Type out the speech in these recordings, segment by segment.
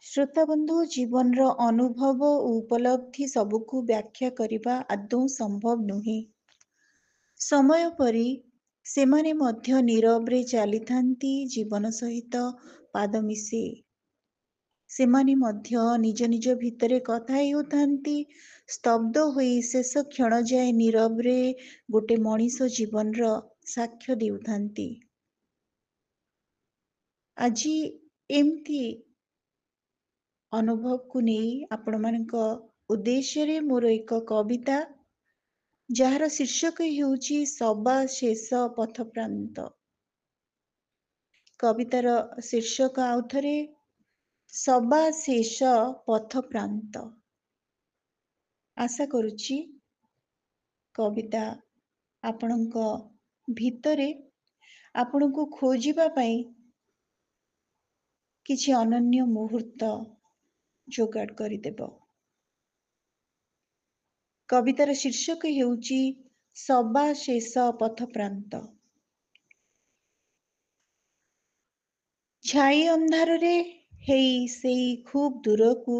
ଶ୍ରୋତାବନ୍ଧୁ ଜୀବନର ଅନୁଭବ ଓ ଉପଲବ୍ଧି ସବୁକୁ ବ୍ୟାଖ୍ୟା କରିବା ଆଦୌ ସମ୍ଭବ ନୁହେଁ। ସମୟ ପରି ସେମାନେ ମଧ୍ୟ ନୀରବରେ ଚାଲିଥାନ୍ତି ଜୀବନ ସହିତ ପାଦ ମିଶେଇ। ସେମାନେ ମଧ୍ୟ ନିଜ ନିଜ ଭିତରେ କଥା ହେଉଥାନ୍ତି। ସ୍ତବ୍ଧ ହୋଇ ଶେଷ କ୍ଷଣ ଯାଏ ନୀରବରେ ଗୋଟେ ମଣିଷ ଜୀବନର ସାକ୍ଷ୍ୟ ଦେଉଥାନ୍ତି। ଆଜି ଏମିତି ଅନୁଭବକୁ ନେଇ ଆପଣମାନଙ୍କ ଉଦ୍ଦେଶ୍ୟରେ ମୋର ଏକ କବିତା, ଯାହାର ଶୀର୍ଷକ ହେଉଛି ସବା ଶେଷ ପଥପ୍ରାନ୍ତ। କବିତାର ଶୀର୍ଷକ ଆଉଥରେ ସବା ଶେଷ ପଥପ୍ରାନ୍ତ। ଆଶା କରୁଛି କବିତା ଆପଣଙ୍କ ଭିତରେ ଆପଣଙ୍କୁ ଖୋଜିବା ପାଇଁ କିଛି ଅନନ୍ୟ ମୁହୂର୍ତ୍ତ ଯୋଗାଡ଼ କରିଦେବ। କବିତାର ଶୀର୍ଷକ ହେଉଛି ସବା ଶେଷ ପଥପ୍ରାନ୍ତ। ଛାଇ ଅନ୍ଧାରରେ ହେଇ ସେଇ ଖୁବ୍ ଦୂରକୁ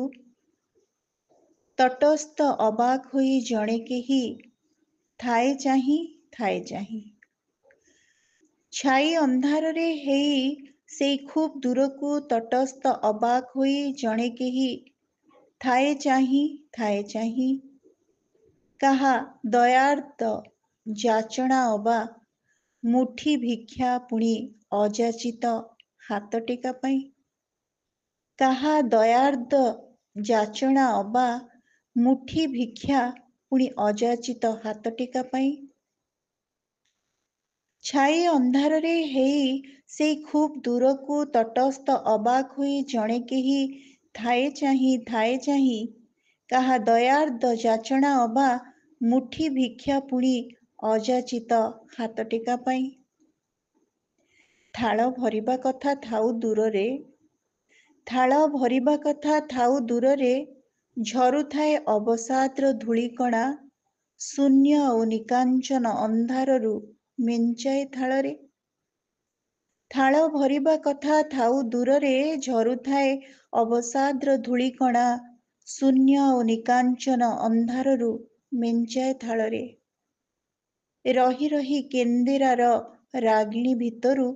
ତଟସ୍ଥ ଅବାକ୍ ହୋଇ ଜଣେ କେହି ଥାଏ ଚାହିଁ ଥାଏ ଚାହିଁ। ଛାଇ ଅନ୍ଧାରରେ ହେଇ ସେଇ ଖୁବ୍ ଦୂରକୁ ତଟସ୍ଥ ଅବାକ୍ ହୋଇ ଜଣେ କେହି ଥାଏ ଚାହିଁ ଥାଏ ଚାହିଁ। କାହା ଦୟାର୍ଦ୍ଦ ଯାଚଣା ଅବା ମୁଠି ଭିକ୍ଷା ପୁଣି ଅଯାଚିତ ହାତ ଟେକା ପାଇଁ। କାହା ଦୟାର୍ଦ୍ଦ ଯାଚଣା ଅବା ମୁଠି ଭିକ୍ଷା ପୁଣି ଅଯାଚିତ ହାତ ଟେକା ପାଇଁ। ଛାଇ ଅନ୍ଧାରରେ ହେଇ ସେଇ ଖୁବ୍ ଦୂରକୁ ତଟସ୍ଥ ଅବାକ୍ ହୋଇ ଜଣେ କେହି ଥାଏ ଚାହିଁ ଥାଏ ଚାହିଁ। କାହା ଦୟାର୍ଦ୍ଦ ଯାଚଣା ଅବା ମୁଠି ଭିକ୍ଷା ପୁଣି ଅଯାଚିତ ହାତ ଟେକା ପାଇଁ। ଥାଳ ଭରିବା କଥା ଥାଉ ଦୂରରେ, ଥାଳ ଭରିବା କଥା ଥାଉ ଦୂରରେ, ଝରୁଥାଏ ଅବସାଦର ଧୂଳିକଣା ଶୂନ୍ୟ ଓ ନିକାଞ୍ଚନ ଅନ୍ଧାରରୁ ମେଞ୍ଚାଏ ଥାଳରେ। ଥାଳ ଭରିବା କଥା ଥାଉ ଦୂରରେ, ଝରୁଥାଏ ଅବସାଦର ଧୂଳିକଣା ଶୂନ୍ୟ ଓ ନିକାଞ୍ଚନ ଅନ୍ଧାରରୁ ମେଞ୍ଚାଏ ଥାଳରେ। ରହି ରହି କେନ୍ଦେରାର ରାଗିଣୀ ଭିତରୁ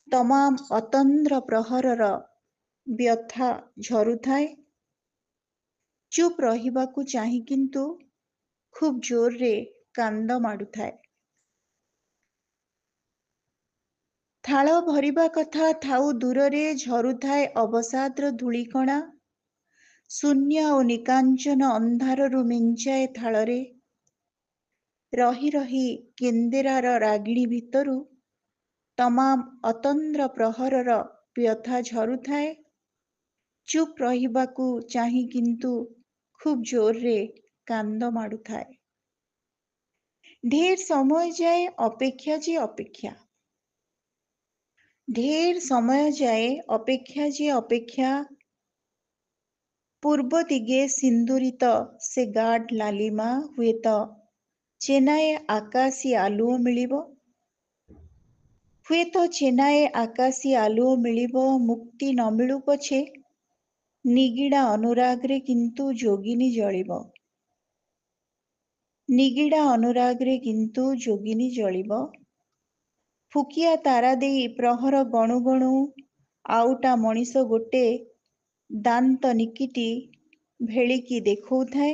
ତମାମ ଅତନ୍ଦ୍ର ପ୍ରହରର ବ୍ୟଥା ଝରୁଥାଏ। ଚୁପ୍ ରହିବାକୁ ଚାହିଁ କିନ୍ତୁ ଖୁବ୍ ଜୋରରେ କାନ୍ଦ ମାଡୁଥାଏ। ଥାଳ ଭରିବା କଥା ଥାଉ ଦୂରରେ, ଝରୁଥାଏ ଅବସାଦର ଧୂଳିକଣା ଶୂନ୍ୟ ଓ ନିକାଞ୍ଚନ ଅନ୍ଧାରରୁ ମେଞ୍ଚାଏ ଥାଳରେ। ରହି ରହି କେନ୍ଦେରାର ରାଗିଣୀ ଭିତରୁ ତମାମ ଅତନ୍ଦ୍ର ପ୍ରହରର ବ୍ୟଥା ଝରୁଥାଏ। ଚୁପ୍ ରହିବାକୁ ଚାହିଁ କିନ୍ତୁ ଖୁବ୍ ଜୋରରେ କାନ୍ଦ ମାଡୁଥାଏ। ଢେର ସମୟ ଯାଏ ଅପେକ୍ଷା ଯେ ଅପେକ୍ଷା, ଢେର ସମୟ ଯାଏ ଅପେକ୍ଷା ଯେ ଅପେକ୍ଷା। ପୂର୍ବ ଦିଗେ ସିନ୍ଦୁରିତ ସେ ଗାଢ଼ ଲାଲିମା, ହୁଏତ ଚେନାଏ ଆକାଶୀ ଆଲୁଅ ମିଳିବ। ହୁଏତ ଚେନାଏ ଆକାଶୀ ଆଲୁଅ ମିଳିବ। ମୁକ୍ତି ନ ମିଳୁ ପଛେ ନିଗିଡ଼ା ଅନୁରାଗରେ କିନ୍ତୁ ଯୋଗିନୀ ଜଳିବ। ନିଗିଡ଼ା ଅନୁରାଗରେ କିନ୍ତୁ ଯୋଗିନୀ ଜଳିବ। ଫୁକିଆ ତାରା ଦେଇ ପ୍ରହର ଗଣୁ ଗଣୁ ଆଉଟା ମଣିଷ ଗୋଟେ ଦାନ୍ତ ନିକିଟି ଭେଳିକି ଦେଖଉଥାଏ।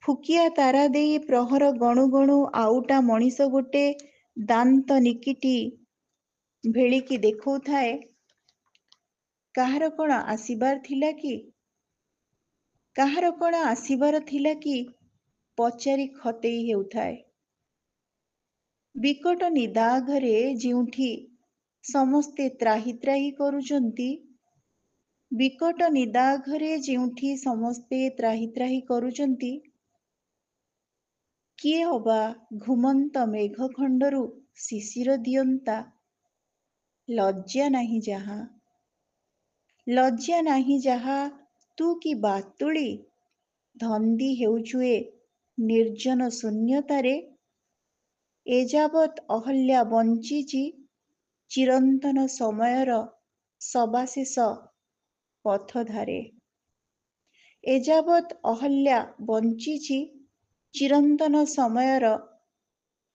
ଫୁକିଆ ତାରା ଦେଇ ପ୍ରହର ଗଣୁ ଗଣୁ ଆଉଟା ମଣିଷ ଗୋଟେ ଦାନ୍ତ ନିକିଟି ଭେଳିକି ଦେଖଉଥାଏ। କାହାର କ'ଣ ଆସିବାର ଥିଲା କି? କାହାର କ'ଣ ଆସିବାର ଥିଲା କି ପଚାରି ଖତେଇ ହେଉଥାଏ। ବିକଟ ନିଦାଘରେ ଯେଉଁଠି ସମସ୍ତେ ତ୍ରାହି ତ୍ରାହି କରୁଛନ୍ତି, ବିକଟ ନିଦାଘରେ ଯେଉଁଠି ସମସ୍ତେ ତ୍ରାହି ତ୍ରାହି କରୁଛନ୍ତି, କିଏ ଅବା ଘୁମନ୍ତ ମେଘଖଣ୍ଡରୁ ଶିଶିର ଦିଅନ୍ତା। ଲଜ୍ଜା ନାହିଁ ଯାହା, ଲଜ୍ଜା ନାହିଁ ଯାହା, ତୁ କି ବାତୁଳି ଧନ୍ଦି ହେଉଛୁ ଏ ନିର୍ଜନ ଶୂନ୍ୟତାରେ। ଏଯାବତ୍ ଅହଲ୍ୟା ବଞ୍ଚିଛି ଚିରନ୍ତନ ସମୟର ସବାଶେଷ ପଥଧାରେ। ଏଯାବତ୍ ଅହଲ୍ୟା ବଞ୍ଚିଛି ଚିରନ୍ତନ ସମୟର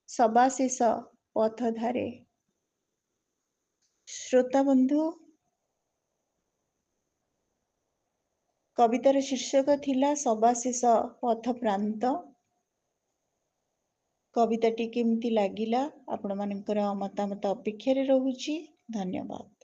ସବାଶେଷ ପଥଧାରେ। ଶ୍ରୋତାବନ୍ଧୁ, କବିତାର ଶୀର୍ଷକ ଥିଲା ସବାଶେଷ ପଥପ୍ରାନ୍ତ। କବିତାଟି କେମିତି ଲାଗିଲା ଆପଣମାନଙ୍କର ମତାମତ ଅପେକ୍ଷାରେ ରହୁଛି। ଧନ୍ୟବାଦ।